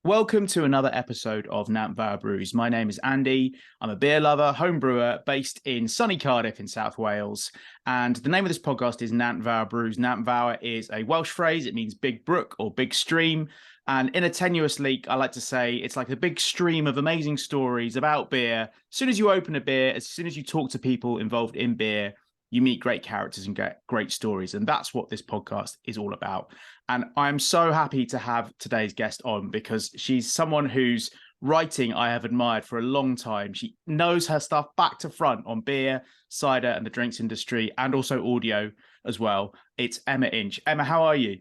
Welcome to another episode of Nant Vara Brews. My name is Andy. I'm a beer lover, home brewer based in sunny Cardiff in South Wales. And the name of this podcast is Nant Vara Brews. Nant Vara is a Welsh phrase. It means big brook or big stream. And in a tenuous leak, I like to say it's like a big stream of amazing stories about beer. As soon as you open a beer, as soon as you talk to people involved in beer, you meet great characters and get great stories. And that's what this podcast is all about. And I'm so happy to have today's guest on because she's someone whose writing I have admired for a long time. She knows her stuff back to front on beer, cider, and the drinks industry, and also audio as well. It's Emma Inch. Emma, how are you?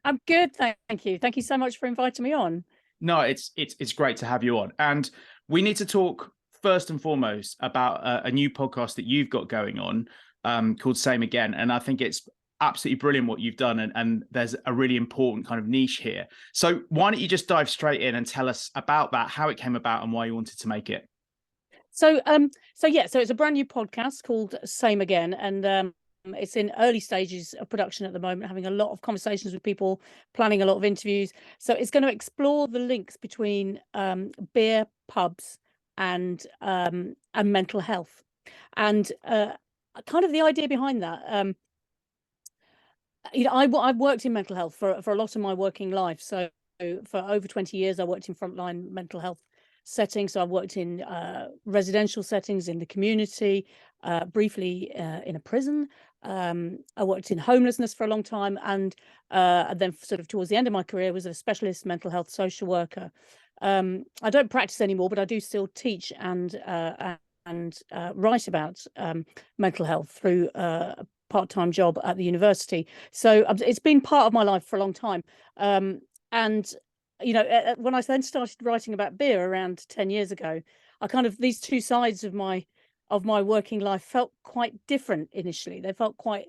I'm good, thank you. Thank you so much for inviting me on. No, it's great to have you on. And we need to talk first and foremost about a new podcast that you've got going on called Same Again. And I think it's absolutely brilliant what you've done. And there's a really important kind of niche here. So why don't you just dive straight in and tell us about that, how it came about and why you wanted to make it? So it's a brand new podcast called Same Again. And it's in early stages of production at the moment, having a lot of conversations with people, planning a lot of interviews. So it's going to explore the links between beer, pubs, and mental health. And kind of the idea behind that, I've worked in mental health for a lot of my working life. So for over 20 years, I worked in frontline mental health settings. So I've worked in residential settings in the community, briefly in a prison. I worked in homelessness for a long time, and then sort of towards the end of my career was a specialist mental health social worker. I don't practice anymore, but I do still teach and write about mental health through a part-time job at the university. So it's been part of my life for a long time. And you know, when I then started writing about beer around 10 years ago, I kind of, these two sides of my working life felt quite different initially. They felt quite,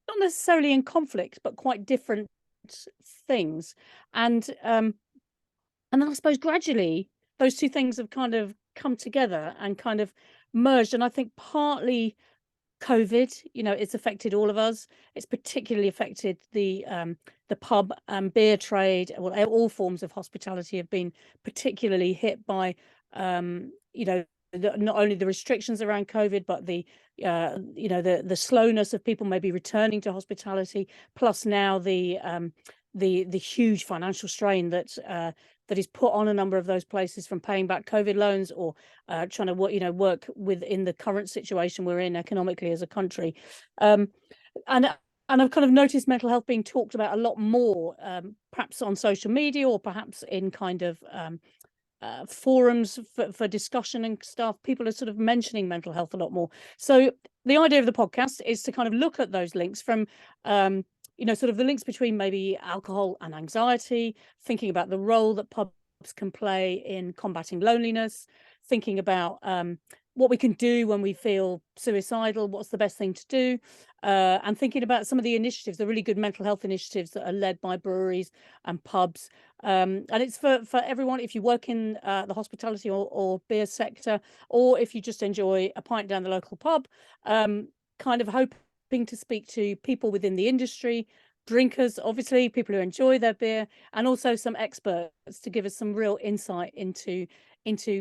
not necessarily in conflict, but quite different things. And then I suppose gradually those two things have kind of come together and kind of merged. And I think partly COVID, you know, it's affected all of us. It's particularly affected the pub and beer trade. Well, all forms of hospitality have been particularly hit by, you know, not only the restrictions around COVID, but the slowness of people maybe returning to hospitality, plus now the huge financial strain that is put on a number of those places from paying back COVID loans or trying to work within the current situation we're in economically as a country. And I've kind of noticed mental health being talked about a lot more, perhaps on social media or perhaps in kind of forums for discussion and stuff. People are sort of mentioning mental health a lot more. So the idea of the podcast is to kind of look at those links from sort of the links between maybe alcohol and anxiety, thinking about the role that pubs can play in combating loneliness, thinking about what we can do when we feel suicidal, what's the best thing to do, and thinking about some of the initiatives, the really good mental health initiatives that are led by breweries and pubs. And it's for everyone, if you work in the hospitality or beer sector, or if you just enjoy a pint down the local pub, kind of hoping to speak to people within the industry, drinkers, obviously, people who enjoy their beer, and also some experts to give us some real insight into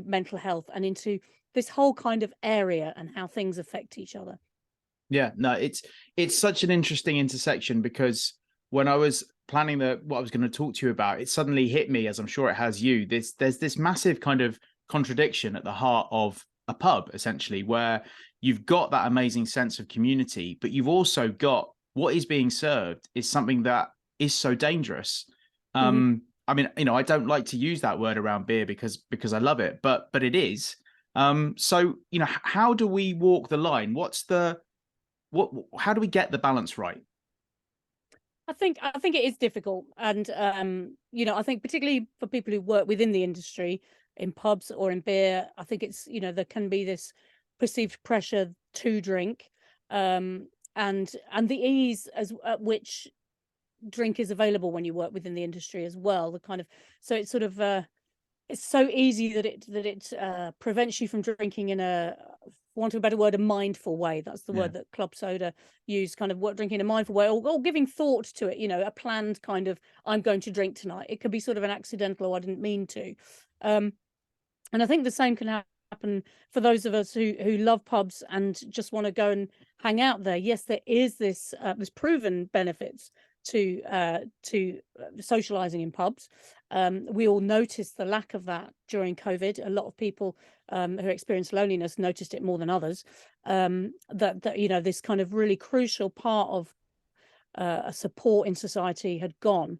mental health and into this whole kind of area and how things affect each other. Yeah, no, it's such an interesting intersection because when I was planning what I was going to talk to you about, it suddenly hit me, as I'm sure it has you, there's this massive kind of contradiction at the heart of a pub, essentially, where you've got that amazing sense of community, but you've also got what is being served is something that is so dangerous. I mean, you know, I don't like to use that word around beer because I love it, but it is. So, you know, how do we walk the line? How do we get the balance right? I think it is difficult. And, I think particularly for people who work within the industry in pubs or in beer, I think it's, there can be this perceived pressure to drink, and the ease at which drink is available when you work within the industry as well. So it's sort of, it's so easy that it prevents you from drinking in a want of a better word, a mindful way. That's the word that Club Soda use, kind of what drinking in a mindful way, or giving thought to it, a planned kind of, I'm going to drink tonight. It could be sort of an accidental, I didn't mean to. And I think the same can happen for those of us who love pubs and just want to go and hang out there. Yes, there is this there's proven benefits to socializing in pubs. We all noticed the lack of that during COVID. A lot of people who experienced loneliness noticed it more than others. That this kind of really crucial part of a support in society had gone.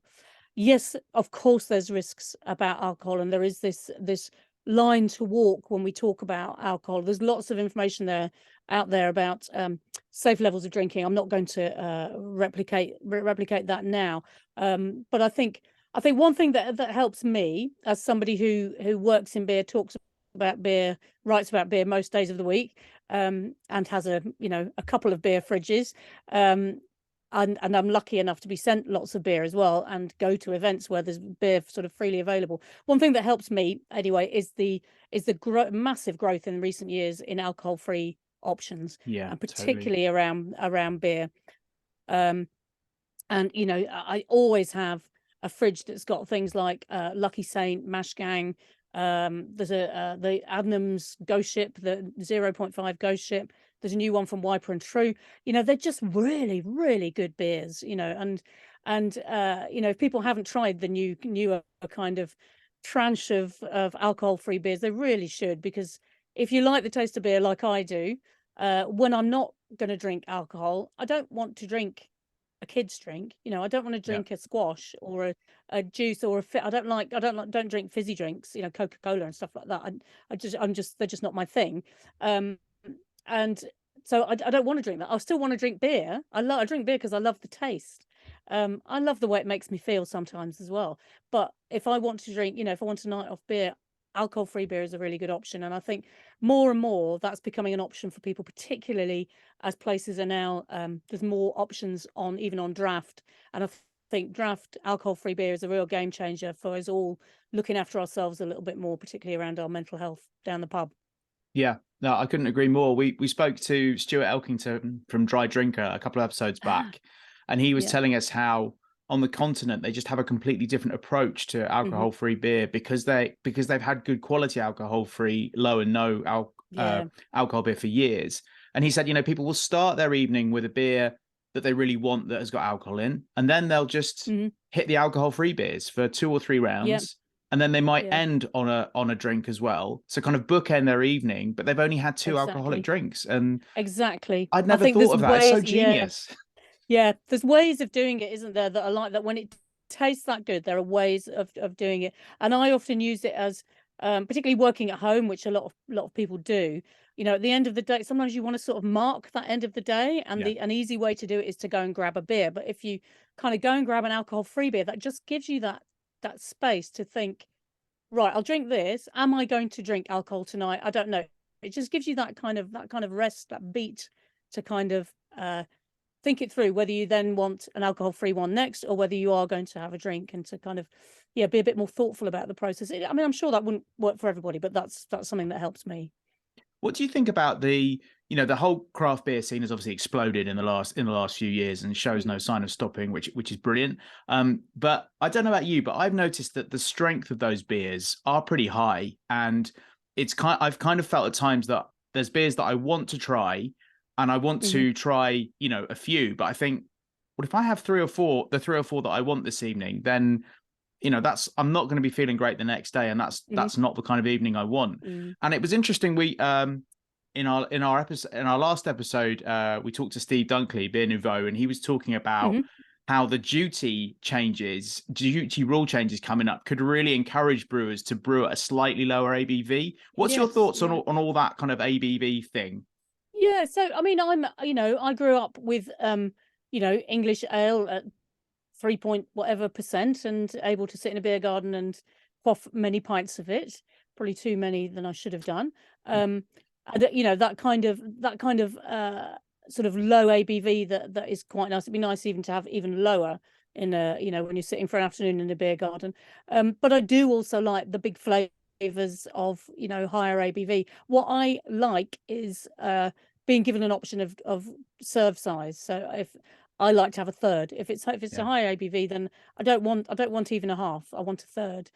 Yes, of course, there's risks about alcohol, and there is this line to walk when we talk about alcohol. There's lots of information out there about safe levels of drinking. I'm not going to replicate that now, but I think one thing that helps me, as somebody who works in beer, talks about beer, writes about beer most days of the week, and has a couple of beer fridges, and I'm lucky enough to be sent lots of beer as well, and go to events where there's beer sort of freely available. One thing that helps me anyway is the massive growth in recent years in alcohol-free options, and particularly around beer. And I always have a fridge that's got things like Lucky Saint, Mash Gang. There's the Adnams Ghost Ship, the 0.5 Ghost Ship. There's a new one from Wiper and True. They're just really, really good beers. And if people haven't tried the newer kind of tranche of alcohol-free beers, they really should, because if you like the taste of beer like I do, when I'm not going to drink alcohol, I don't want to drink a kid's drink. I don't want to drink a squash or a juice or I don't drink fizzy drinks, Coca-Cola and stuff like that. They're just not my thing. And so I don't want to drink that. I still want to drink beer. I drink beer because I love the taste. I love the way it makes me feel sometimes as well. But if I want to drink, if I want a night off beer, alcohol-free beer is a really good option. And I think more and more that's becoming an option for people, particularly as places are now, there's more options even on draft. And I think draft alcohol-free beer is a real game changer for us all looking after ourselves a little bit more, particularly around our mental health down the pub. Yeah, no, I couldn't agree more. We spoke to Stuart Elkington from Dry Drinker a couple of episodes back, and he was telling us how on the continent they just have a completely different approach to alcohol-free beer because they've had good quality alcohol-free, low and no alcohol beer for years. And he said, people will start their evening with a beer that they really want that has got alcohol in, and then they'll just hit the alcohol-free beers for 2 or 3 rounds. And then they might end on a drink as well. So kind of bookend their evening, but they've only had 2 alcoholic drinks. And I'd never thought of that. It's so genius. Yeah, there's ways of doing it, isn't there, that are like that. When it tastes that good, there are ways of doing it. And I often use it as, particularly working at home, which a lot of people do. At the end of the day, sometimes you want to sort of mark that end of the day, and an easy way to do it is to go and grab a beer. But if you kind of go and grab an alcohol-free beer, that just gives you that space to think, right, I'll drink this. Am I going to drink alcohol tonight? I don't know. It just gives you that kind of rest, that beat to kind of think it through, whether you then want an alcohol-free one next, or whether you are going to have a drink, and to kind of be a bit more thoughtful about the process. I'm sure that wouldn't work for everybody, but that's something that helps me. What do you think about the whole craft beer scene has obviously exploded in the last few years and shows no sign of stopping, which is brilliant. But I don't know about you, but I've noticed that the strength of those beers are pretty high, and I've kind of felt at times that there's beers that I want to try, and I want to try, a few, but I think, well, if I have 3 or 4, the 3 or 4 that I want this evening, then I'm not going to be feeling great the next day, and that's not the kind of evening I want. And it was interesting. We in our last episode, we talked to Steve Dunkley, Beer Nouveau, and he was talking about how the duty rule changes coming up could really encourage brewers to brew at a slightly lower ABV. What's your thoughts on all that kind of ABV thing? Yeah, so I grew up with English ale at 3 point whatever % and able to sit in a beer garden and quaff many pints of it, probably too many than I should have done. And that kind of sort of low ABV that is quite nice. It'd be nice even to have even lower in when you're sitting for an afternoon in a beer garden. But I do also like the big flavor flavors of, you know, higher ABV. What I like is being given an option of serve size. So if I like to have a third, if it's a high ABV, then I don't want even a half. I want a third.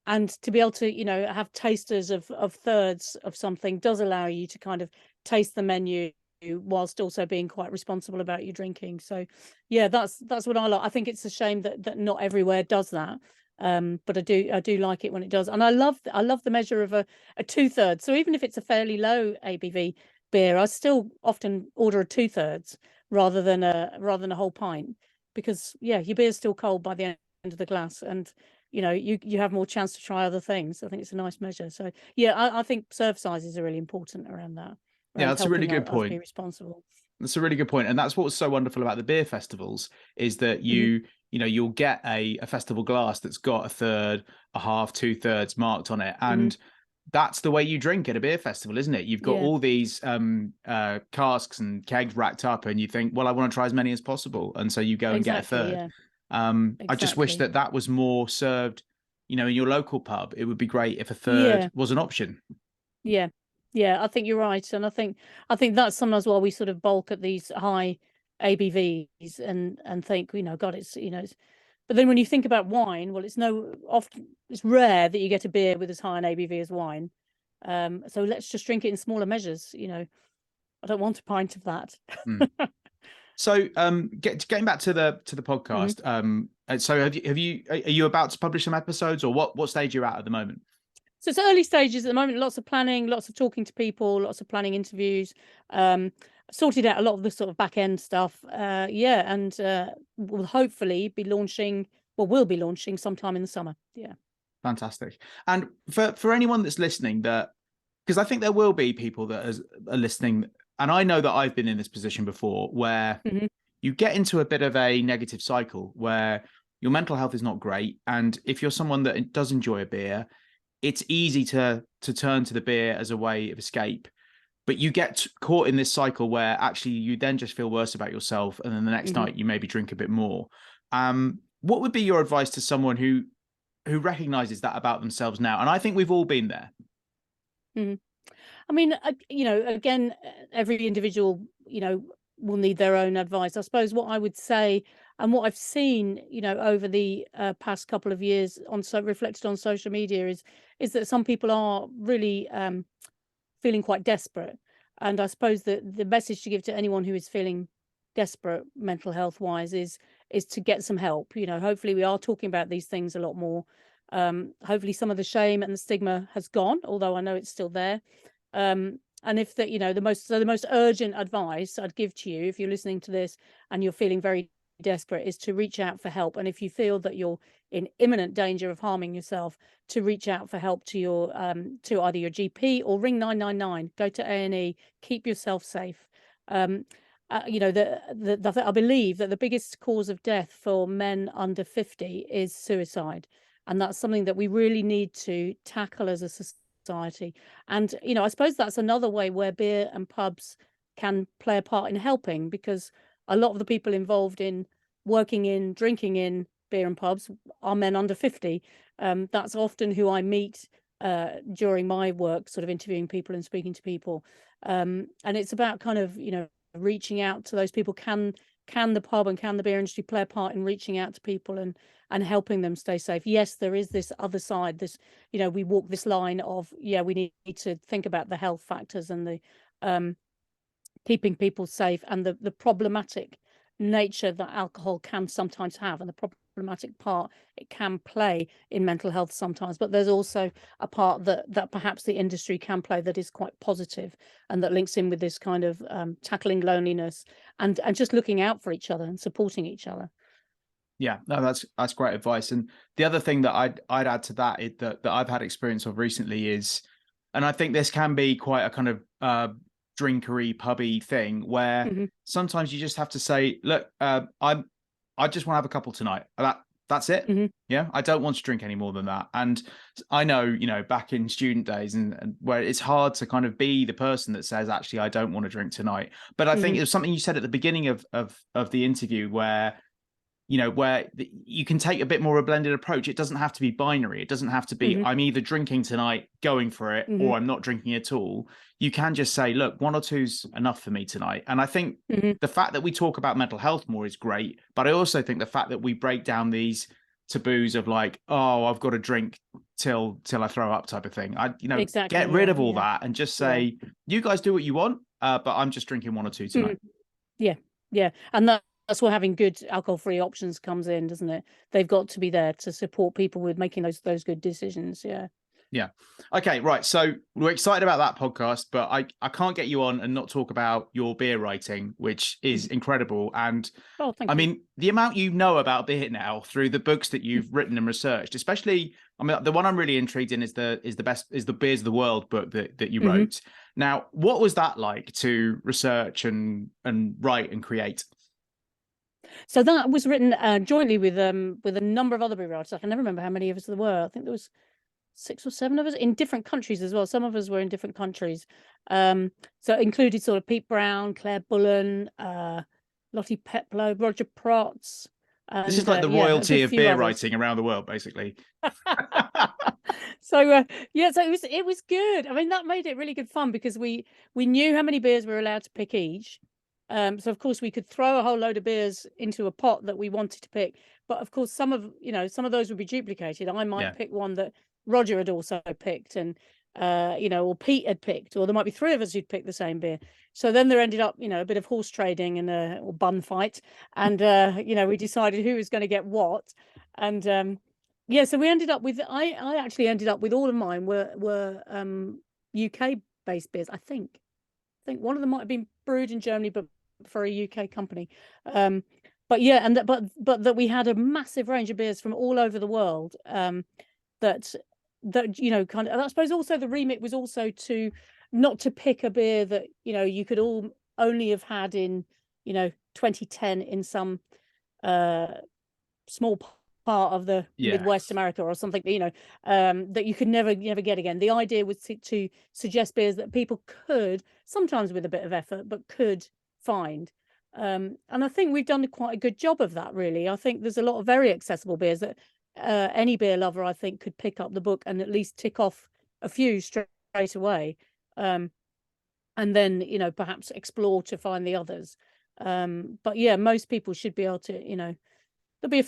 And to be able to, you know, have tasters of thirds of something does allow you to kind of taste the menu whilst also being quite responsible about your drinking. So yeah, that's what I like. I think it's a shame that not everywhere does that. But I do like it when it does. And I love the measure of a 2/3. So even if it's a fairly low ABV beer, I still often order a 2/3 rather than a whole pint, because yeah, your beer's still cold by the end of the glass, and you know, you have more chance to try other things. I think it's a nice measure. So yeah, I think serve sizes are really important around that. Yeah, Around that's a really helping good us point. be responsible. That's a really good point. And that's what's so wonderful about the beer festivals is that Mhm. you know, you'll get a festival glass that's got a third, a half, 2/3 marked on it. Mhm. And that's the way you drink at a beer festival, isn't it? You've got Yeah, all these casks and kegs racked up, and you think, well, I want to try as many as possible. And so you go and get a exactly. third. Yeah, I just wish exactly. that that was more served, you know, in your local pub. It would be great if a third Yeah. was an option. Yeah. Yeah, I think you're right. And I think that's sometimes why we sort of bulk at these high ABVs and think, you know, God, it's, you know, but then when you think about wine, well, it's rare that you get a beer with as high an ABV as wine. So let's just drink it in smaller measures. You know, I don't want a pint of that. Mm. So, getting back to the Mhm. podcast. So are you about to publish some episodes, or what stage you're at the moment? So it's early stages at the moment. Lots of planning, lots of talking to people, lots of planning interviews. Sorted out a lot of the sort of back end stuff. Yeah, and we'll hopefully be launching. Well, we'll be launching sometime in the summer. Yeah. Fantastic. And for anyone that's listening, that because I think there will be people that are listening, and I know that I've been in this position before, where Hmm. you get into a bit of a negative cycle where your mental health is not great, and if you're someone that does enjoy a beer, it's easy to turn to the beer as a way of escape. But you get caught in this cycle where actually you then just feel worse about yourself, and then the next Hmm. night you maybe drink a bit more. What would be your advice to someone who recognizes that about themselves now? And I think we've all been there. Hmm. I mean, you know, again, every individual, you know, will need their own advice. I suppose what I would say, and what I've seen, you know, over the past couple of years reflected on social media is that some people are really feeling quite desperate. And I suppose that the message to give to anyone who is feeling desperate mental health wise is to get some help. You know, hopefully we are talking about these things a lot more. Hopefully some of the shame and the stigma has gone, although I know it's still there. And if that, you know, the most urgent advice I'd give to you, if you're listening to this and you're feeling very desperate, is to reach out for help. And if you feel that you're in imminent danger of harming yourself, to reach out for help to your to either your GP or ring 999. Go to A&E. Keep yourself safe. You know, I believe that the biggest cause of death for men under 50 is suicide, and that's something that we really need to tackle as a society. And you know, I suppose that's another way where beer and pubs can play a part in helping, because a lot of the people involved in working in, drinking in beer and pubs are men under 50. That's often who I meet during my work, sort of interviewing people and speaking to people. And it's about kind of, you know, reaching out to those people. Can the pub and can the beer industry play a part in reaching out to people and helping them stay safe? Yes, there is this other side. This, you know, we walk this line of, yeah, we need to think about the health factors and the keeping people safe, and the problematic nature that alcohol can sometimes have, and the problematic part it can play in mental health sometimes. But there's also a part that perhaps the industry can play that is quite positive, and that links in with this kind of tackling loneliness and just looking out for each other and supporting each other. Yeah, no, that's great advice. And the other thing that I'd add to that that I've had experience of recently is, and I think this can be quite a kind of drinkery, pubby thing where Hmm. sometimes you just have to say, look, I just want to have a couple tonight. That's it. Hmm. Yeah, I don't want to drink any more than that. And I know, you know, back in student days and where it's hard to kind of be the person that says, actually, I don't want to drink tonight. But I think Hmm. it was something you said at the beginning of the interview where where you can take a bit more of a blended approach. It doesn't have to be binary. It doesn't have to be, I'm either drinking tonight, going for it, or I'm not drinking at all. You can just say, look, 1 or 2's enough for me tonight. And I think the fact that we talk about mental health more is great. But I also think the fact that we break down these taboos of like, oh, I've got to drink till I throw up type of thing. Exactly, get rid of all that and just say, you guys do what you want, but I'm just drinking 1 or 2 tonight. Yeah. And that's where having good alcohol-free options comes in, doesn't it? They've got to be there to support people with making those good decisions. Yeah. Okay, right. So we're excited about that podcast, but I can't get you on and not talk about your beer writing, which is incredible. And thank you. mean, the amount you know about beer now through the books that you've written and researched, especially, I mean, the one I'm really intrigued in is the Beers of the World book that you wrote. Now, what was that like to research and write and create? So that was written jointly with a number of other beer writers. I can never remember how many of us there were. I think there was 6 or 7 of us in different countries as well. Some of us were in different countries. So it included sort of Pete Brown, Claire Bullen, Lottie Peplow, Roger Protz. This is like the royalty of beer writing around the world, basically. So it was good. I mean, that made it really good fun because we knew how many beers we were allowed to pick each. So of course we could throw a whole load of beers into a pot that we wanted to pick, but of course some of those would be duplicated. I might pick one that Roger had also picked, and or Pete had picked, or there might be 3 of us who'd picked the same beer. So then there ended up, a bit of horse trading and or bun fight, and we decided who was going to get what, and so we ended up with I actually ended up with all of mine were UK based beers. I think one of them might have been brewed in Germany, but for a UK company. But that we had a massive range of beers from all over the world. That kind of, and I suppose also the remit was also to not to pick a beer that you could all only have had in 2010 in some small part of the Midwest America or something, that you could never get again. The idea was to suggest beers that people could, sometimes with a bit of effort, but could find. And I think we've done quite a good job of that, really. I think there's a lot of very accessible beers that any beer lover, I think, could pick up the book and at least tick off a few straight away, and then perhaps explore to find the others. But most people should be able to, there'll be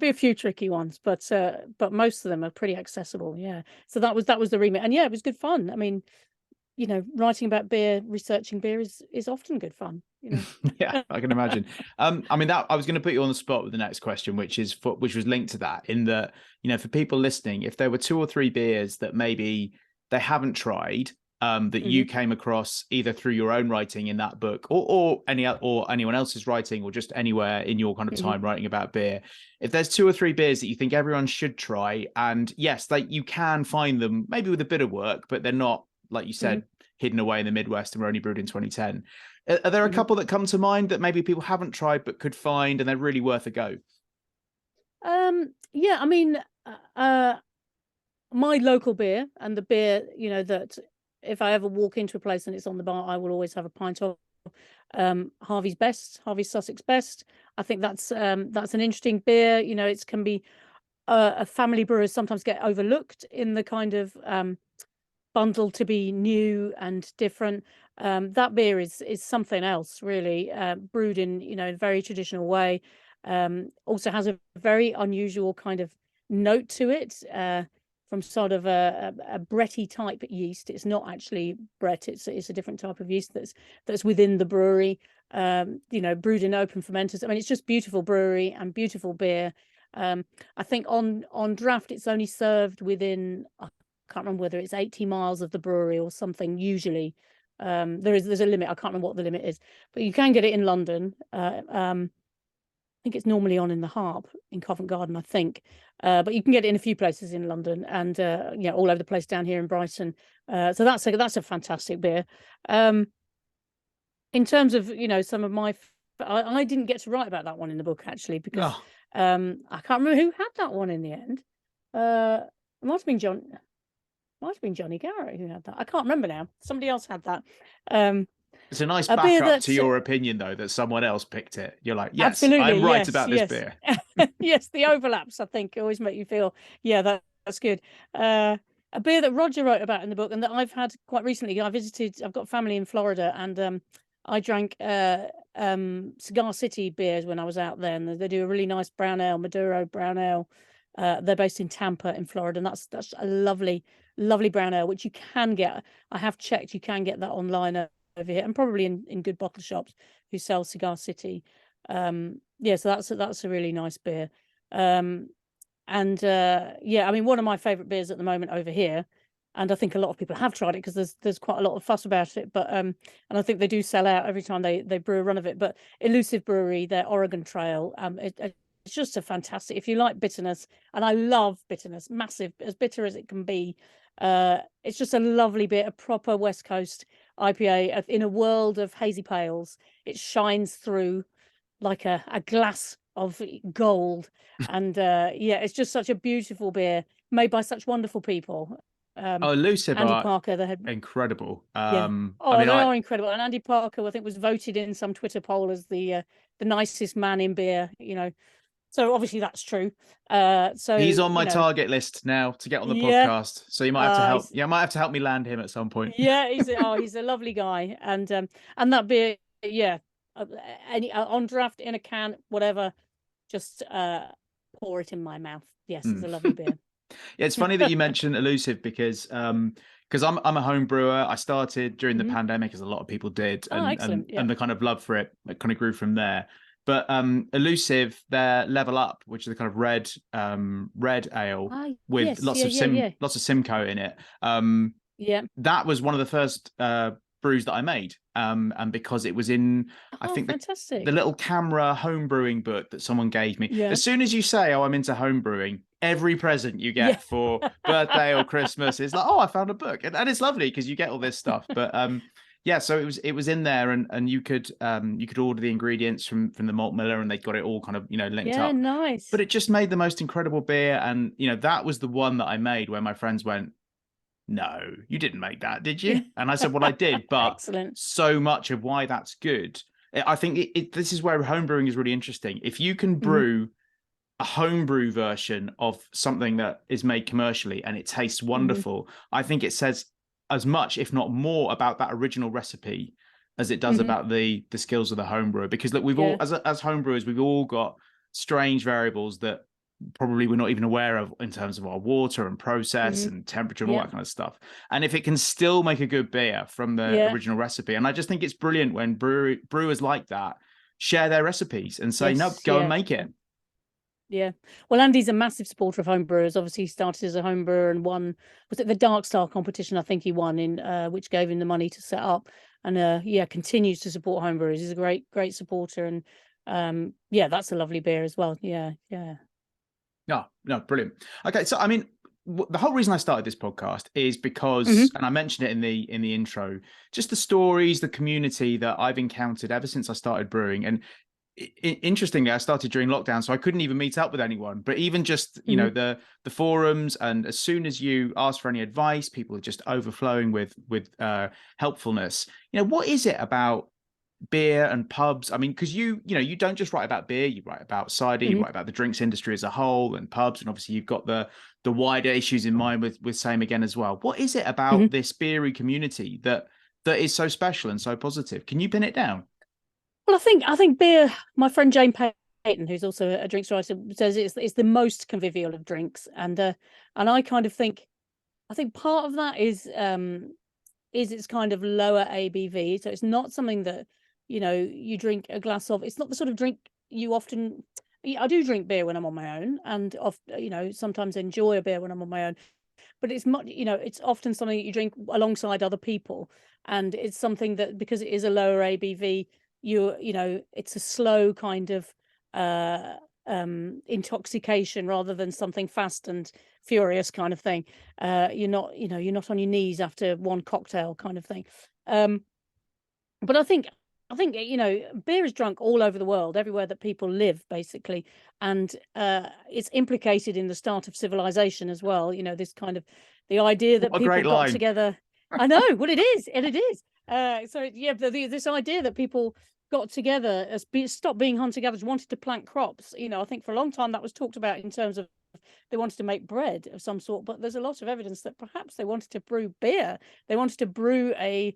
a few tricky ones, but most of them are pretty accessible. So that was the remit, and it was good fun. I mean, writing about beer, researching beer is often good fun. Yeah, I can imagine. I mean, that I was going to put you on the spot with the next question, which was linked to that. In that, for people listening, if there were 2 or 3 beers that maybe they haven't tried, that you came across either through your own writing in that book, or anyone else's writing, or just anywhere in your kind of time writing about beer, if there's 2 or 3 beers that you think everyone should try, and yes, you can find them maybe with a bit of work, but they're not, like you said, hidden away in the Midwest and were only brewed in 2010. Are there a couple that come to mind that maybe people haven't tried but could find and they're really worth a go? I mean, my local beer, and the beer, that if I ever walk into a place and it's on the bar, I will always have a pint of, Harvey's Sussex Best. I think that's an interesting beer. It can be a family brewers sometimes get overlooked in the kind of bundle to be new and different. That beer is something else, really, brewed in a very traditional way. Also has a very unusual kind of note to it, from sort of a Bretty type yeast. It's not actually Brett, it's a different type of yeast that's within the brewery, brewed in open fermenters. I mean, it's just beautiful brewery and beautiful beer. I think on draft it's only served within, I can't remember whether it's 80 miles of the brewery or something. Usually there's a limit. I can't remember what the limit is, but you can get it in London. I think it's normally on in the Harp in Covent Garden, I think. But you can get it in a few places in London, and all over the place down here in Brighton. So that's a fantastic beer. In terms of some of my, I didn't get to write about that one in the book, actually, because I can't remember who had that one in the end. It might have been Johnny Garrett who had that. I can't remember now. Somebody else had that. It's a nice A beer backup to that's your opinion, though, that someone else picked it. You're like, yes, absolutely, I'm right yes, about this yes. beer. Yes, the overlaps, I think, always make you feel, yeah, that's good. A beer that Roger wrote about in the book and that I've had quite recently. I've got family in Florida, and I drank Cigar City beers when I was out there, and they do a really nice brown ale, Maduro brown ale. They're based in Tampa in Florida, and that's a lovely, lovely brown ale, which you can get. I have checked, you can get that online over here, and probably in good bottle shops who sell Cigar City. Yeah, so that's a really nice beer. Yeah, I mean, one of my favorite beers at the moment over here, and I think a lot of people have tried it because there's quite a lot of fuss about it, but and I think they do sell out every time they brew a run of it. But Elusive Brewery, their Oregon Trail, it's just a fantastic, if you like bitterness, and I love bitterness, massive, as bitter as it can be. It's just a lovely beer, a proper West Coast IPA in a world of hazy pales. It shines through like a glass of gold, and yeah, it's just such a beautiful beer made by such wonderful people. Oh, Elusive Andy are Parker, the head, incredible. yeah. I Oh, mean, they are incredible. And Andy Parker, I think, was voted in some Twitter poll as the nicest man in beer. So obviously that's true. So he's on my target list now to get on the yeah, podcast. So you might have to help. he's, Yeah, might have to help me land him at some point. yeah, he's a lovely guy, and that beer, yeah, any on draft, in a can, whatever, just pour it in my mouth. Yes, it's a lovely beer. Yeah, it's funny that you mentioned Elusive because I'm a home brewer. I started during the pandemic, as a lot of people did, Oh, and excellent. Yeah. and the kind of love for it kind of grew from there. But Elusive, their Level Up, which is the kind of red ale with yes, lots of Simcoe in it. Yeah. That was one of the first brews that I made. And because it was in, I think fantastic. the little camera home brewing book that someone gave me. Yeah. As soon as you say, "Oh, I'm into home brewing," every present you get for birthday or Christmas is like, "Oh, I found a book," and it's lovely because you get all this stuff. But yeah, so it was in there, and you could order the ingredients from the malt miller, and they got it all kind of linked up. Nice. But it just made the most incredible beer, and that was the one that I made where my friends went, "No, you didn't make that, did you?" And I said, "Well, I did, but excellent. So much of why that's good, I think this is where homebrewing is really interesting. If you can brew a homebrew version of something that is made commercially and it tastes wonderful, I think it says as much, if not more, about that original recipe as it does about the skills of the homebrewer. Because look, we've all, as homebrewers, we've all got strange variables that probably we're not even aware of in terms of our water and process and temperature and all that kind of stuff. And if it can still make a good beer from the original recipe, and I just think it's brilliant when brewers like that share their recipes and say, "No, go and make it." Yeah. Well, Andy's a massive supporter of homebrewers. Obviously, he started as a homebrewer and won, was it the Dark Star competition? I think he won in, which gave him the money to set up. And yeah, continues to support homebrewers. He's a great supporter. And yeah, that's a lovely beer as well. Yeah. No, brilliant. Okay, so I mean, the whole reason I started this podcast is because, and I mentioned it in the intro, just the stories, the community that I've encountered ever since I started brewing. And interestingly, I started during lockdown, so I couldn't even meet up with anyone. But even just the forums, and as soon as you ask for any advice, people are just overflowing with helpfulness. What is it about beer and pubs? I mean, because you don't just write about beer, you write about cider, you write about the drinks industry as a whole and pubs, and obviously you've got the wider issues in mind with Same Again as well. What is it about this beery community that is so special and so positive? Can you pin it down? Well, I think beer, my friend Jane Payton, who's also a drinks writer, says it's the most convivial of drinks. And I kind of think, I think part of that is it's kind of lower ABV. So it's not something that, you drink a glass of. It's not the sort of drink you often, I do drink beer when I'm on my own, and sometimes enjoy a beer when I'm on my own. But it's much, it's often something that you drink alongside other people. And it's something that, because it is a lower ABV, it's a slow kind of intoxication rather than something fast and furious kind of thing. You're not on your knees after one cocktail kind of thing. But I think beer is drunk all over the world, everywhere that people live, basically, and it's implicated in the start of civilization as well. This kind of the idea that people got together. I know what it is, and it is. So yeah, this idea that people got together stop being hunter-gatherers, wanted to plant crops. I think for a long time that was talked about in terms of they wanted to make bread of some sort, but there's a lot of evidence that perhaps they wanted to brew beer. They wanted to brew a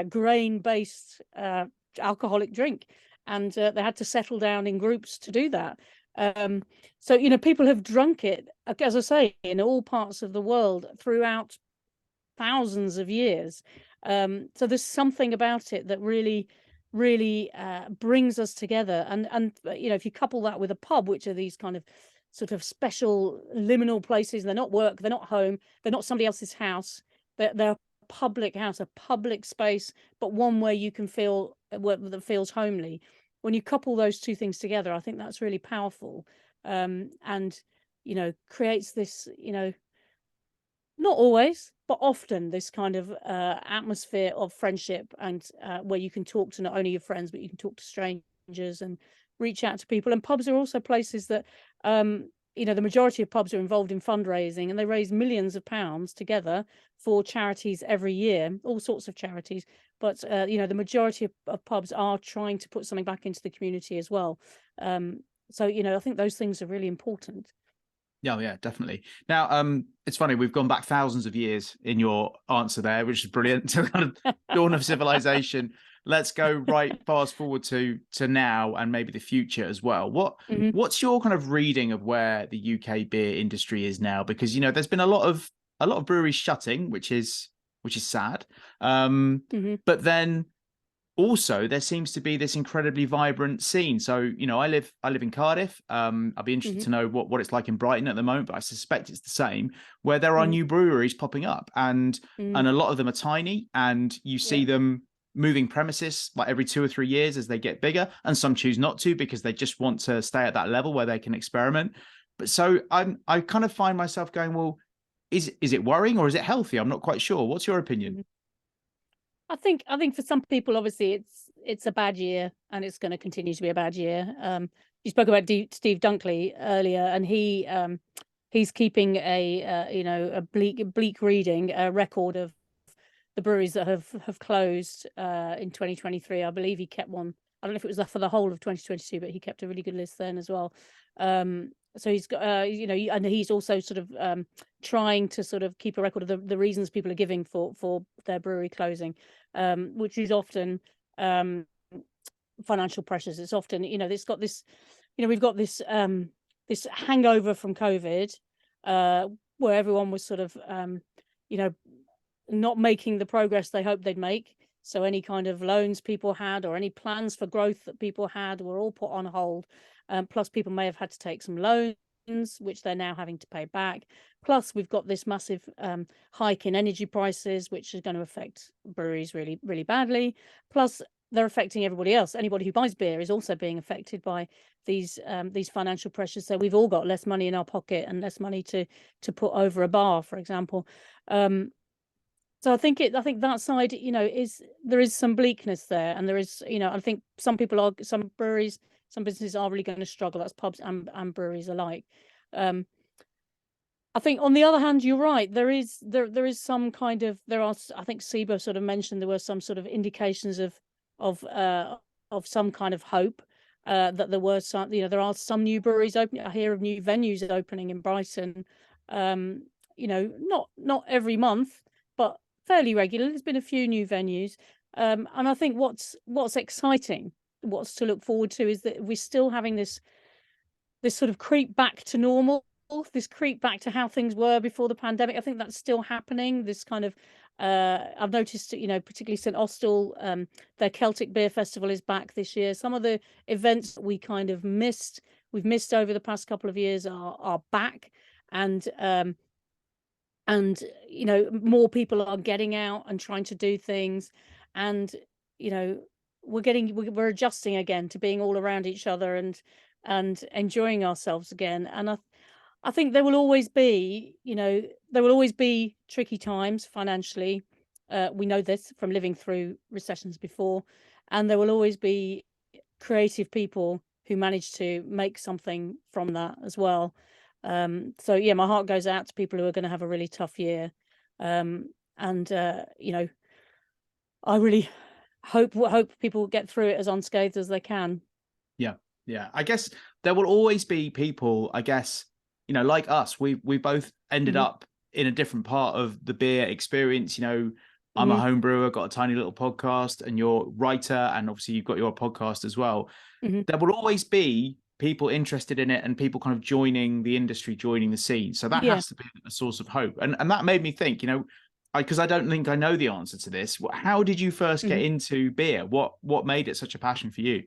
grain-based alcoholic drink, and they had to settle down in groups to do that. So people have drunk it, as I say, in all parts of the world throughout thousands of years. So there's something about it that really brings us together. And if you couple that with a pub, which are these kind of sort of special liminal places, they're not work, they're not home, they're not somebody else's house, they're a public house, a public space, but one where you can feel that feels homely. When you couple those two things together, I think that's really powerful, and creates this, not always, but often, this kind of atmosphere of friendship, and where you can talk to not only your friends, but you can talk to strangers and reach out to people. And pubs are also places that, the majority of pubs are involved in fundraising, and they raise millions of pounds together for charities every year, all sorts of charities. But, the majority of pubs are trying to put something back into the community as well. So, I think those things are really important. Yeah, definitely. Now, it's funny, we've gone back thousands of years in your answer there, which is brilliant. To kind of dawn of civilization. Let's go fast forward to now, and maybe the future as well. What's your kind of reading of where the UK beer industry is now? Because there's been a lot of breweries shutting, which is sad. But then also there seems to be this incredibly vibrant scene. So I live in Cardiff. I'd be interested to know what it's like in Brighton at the moment, but I suspect it's the same, where there are new breweries popping up, and a lot of them are tiny, and you see them moving premises like every 2 or 3 years as they get bigger, and some choose not to because they just want to stay at that level where they can experiment. But so I kind of find myself going, well, is it worrying or is it healthy? I'm not quite sure. What's your opinion? I think for some people, obviously, it's a bad year, and it's going to continue to be a bad year. You spoke about Steve Dunkley earlier, and he's keeping a bleak reading record of the breweries that have closed in 2023. I believe he kept one. I don't know if it was for the whole of 2022, but he kept a really good list then as well. So he's got, and he's also sort of trying to sort of keep a record of the reasons people are giving for their brewery closing, which is often financial pressures. It's often, it's got this, we've got this this hangover from COVID, where everyone was sort of, not making the progress they hoped they'd make. So any kind of loans people had, or any plans for growth that people had, were all put on hold. Plus, people may have had to take some loans, which they're now having to pay back. Plus, we've got this massive hike in energy prices, which is going to affect breweries really, really badly. Plus, they're affecting everybody else. Anybody who buys beer is also being affected by these financial pressures. So we've all got less money in our pocket and less money to put over a bar, for example. So I think that side, there is some bleakness there, and there is, I think some breweries, some businesses are really going to struggle. That's pubs and breweries alike. I think on the other hand, you're right. There is some kind of, I think SIBA sort of mentioned there were some sort of indications of some kind of hope, that there were some, there are some new breweries opening. I hear of new venues opening in Brighton. Not every month, but fairly regular. There's been a few new venues, and I think what's exciting, what's to look forward to, is that we're still having this sort of creep back to normal, this creep back to how things were before the pandemic. I think that's still happening. This kind of, I've noticed, particularly St Austell, their Celtic Beer Festival is back this year. Some of the events that we kind of we've missed over the past couple of years are back, and more people are getting out and trying to do things, and we're adjusting again to being all around each other and enjoying ourselves again. And I think there will always be tricky times financially. We know this from living through recessions before, and there will always be creative people who manage to make something from that as well. So yeah, my heart goes out to people who are going to have a really tough year. And I really hope people get through it as unscathed as they can. Yeah. I guess there will always be people, I guess, like us, we both ended Hmm. up in a different part of the beer experience. I'm a Hmm. home brewer, got a tiny little podcast, and you're a writer, and obviously you've got your podcast as well. Hmm. There will always be people interested in it and people kind of joining the industry, joining the scene. So that Yeah. has to be a source of hope. And that made me think, because I don't think I know the answer to this. How did you first get Hmm. into beer? What made it such a passion for you?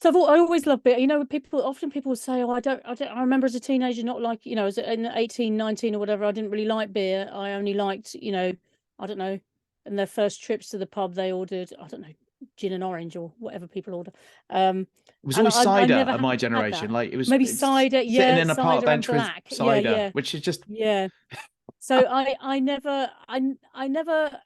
So I always loved beer. People would say, "Oh, I remember as a teenager not like, as in 18, 19 or whatever, I didn't really like beer. I only liked, I don't know, in their first trips to the pub, they ordered, I don't know, gin and orange or whatever people order. Um, It was and always I cider never at my had generation. that. Like Maybe it's cider, sitting yeah, in a park cider and bench with black. Yeah, cider, yeah, which is just yeah. So I never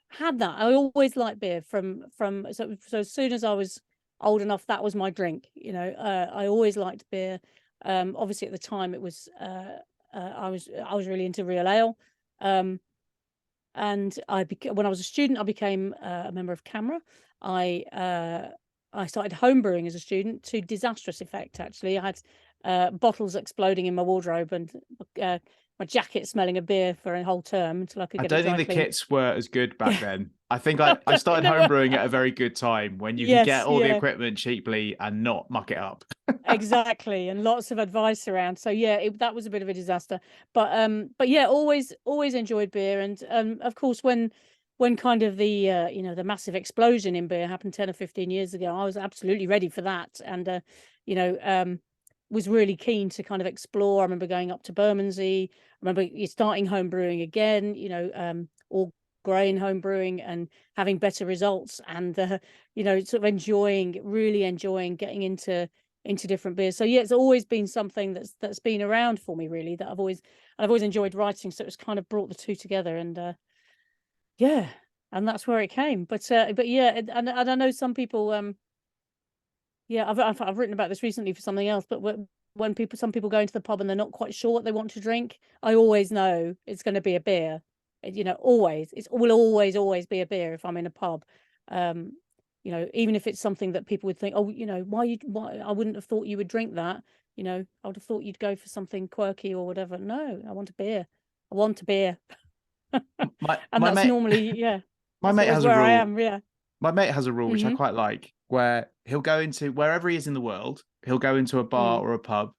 had that. I always liked beer so as soon as I was old enough, that was my drink. I always liked beer. Obviously at the time it was I was really into real ale. Um, and when I was a student, I became a member of Camera. I uh, I started homebrewing as a student to disastrous effect. Actually, I had bottles exploding in my wardrobe and uh, my jacket smelling of beer for a whole term until I could I get it don't think dry the cleaned. kits were as good back Yeah, then. I think I it started never. homebrewing at a very good time when you can get Yes, all the yeah. equipment cheaply and not muck it up. Exactly, and lots of advice around. So yeah, that was a bit of a disaster. But yeah, always enjoyed beer, and of course when kind of the massive explosion in beer happened 10 or 15 years ago, I was absolutely ready for that, and you know was really keen to kind of explore. I remember going up to Bermondsey. I remember starting home brewing again. All grain home brewing and having better results, and sort of really enjoying getting into different beers. So yeah, it's always been something that's been around for me, really, that I've always enjoyed writing. So it's kind of brought the two together, and yeah, and that's where it came. But yeah, and I know some people. Yeah, I've written about this recently for something else. But when some people go into the pub and they're not quite sure what they want to drink, I always know it's going to be a beer. Always it will always be a beer if I'm in a pub. Um, even if it's something that people would think, oh, why I wouldn't have thought you would drink that. I would have thought you'd go for something quirky or whatever. No, I want a beer. I want a beer. My And my that's mate normally, yeah, my that's mate always has a where I rule. am. Yeah. My mate has a rule which I Hmm. quite like, where he'll go into wherever he is in the world, he'll go into a bar Mm. or a pub,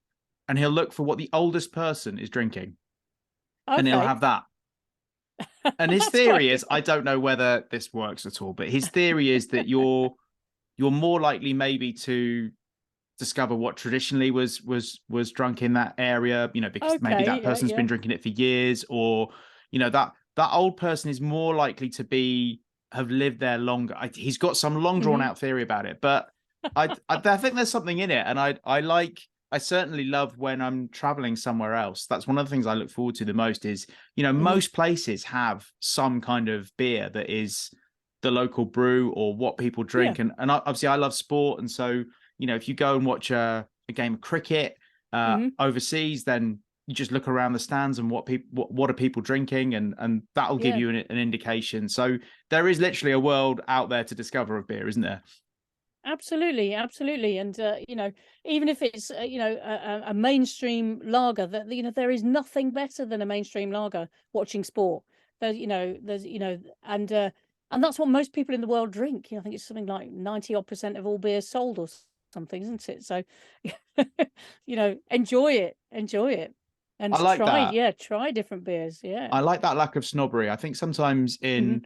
and he'll look for what the oldest person is drinking, and he'll Okay. have that. And his That's quite theory is, I good. don't know whether this works at all, but his theory is that you're more likely maybe to discover what traditionally was drunk in that area, because maybe Okay. that Yeah. person's been Yeah. drinking it for years, or that old person is more likely to be have lived there longer. He's got some long drawn Hmm. out theory about it, but I think there's something in it, and I certainly love when I'm traveling somewhere else. That's one of the things I look forward to the most is, Hmm. most places have some kind of beer that is the local brew or what people Yeah. drink. And obviously I love sport. And so, if you go and watch a game of cricket Hmm. overseas, then you just look around the stands and what are people drinking, and that'll give Yeah. you an indication. So there is literally a world out there to discover of beer, isn't there? Absolutely. Absolutely. And even if it's a mainstream lager, that there is nothing better than a mainstream lager watching sport. There's and that's what most people in the world drink. I think it's something like 90% of all beer sold or something, isn't it? So enjoy it, I and like that. try different beers. I Yeah. like that lack of snobbery. I think sometimes Hmm.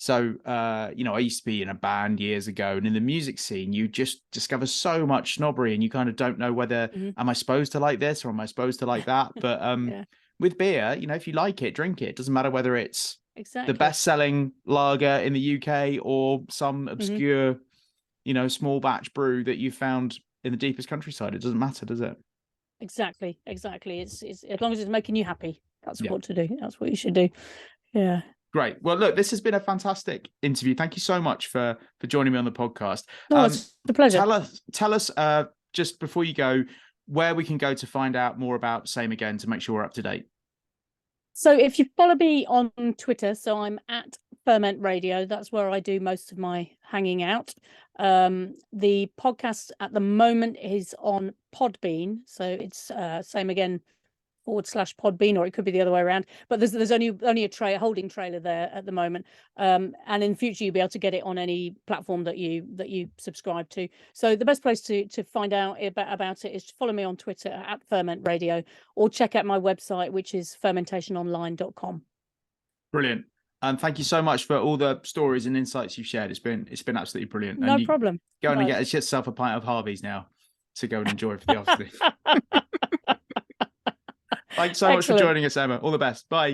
I used to be in a band years ago, and in the music scene, you just discover so much snobbery, and you kind of don't know whether Hmm. am I supposed to like this or am I supposed to like that. But Yeah. with beer, if you like it, drink it. It doesn't matter whether it's the Exactly. best-selling lager in the UK or some Hmm. obscure, small batch brew that you found in the deepest countryside. It doesn't matter, does it? Exactly. Exactly. It's as long as it's making you happy. That's Yeah. what to do. That's what you should do. Yeah. Great. Well, look, this has been a fantastic interview. Thank you so much for joining me on the podcast. No, it's a pleasure. Tell us just before you go where we can go to find out more about Same Again to make sure we're up to date. So if you follow me on Twitter, so I'm at Ferment Radio. That's where I do most of my hanging out. The podcast at the moment is on Podbean, so it's same again, /Podbean, or it could be the other way around. But there's only a holding trailer there at the moment. And in future you'll be able to get it on any platform that you subscribe to. So the best place to find out about it is to follow me on Twitter at Ferment Radio, or check out my website, which is fermentationonline.com. Brilliant. And thank you so much for all the stories and insights you've shared. It's been absolutely brilliant. No and problem. Go on and get yourself a pint of Harvey's now to go and enjoy for the afternoon. Thanks so much for joining us, Emma. All the best. Bye.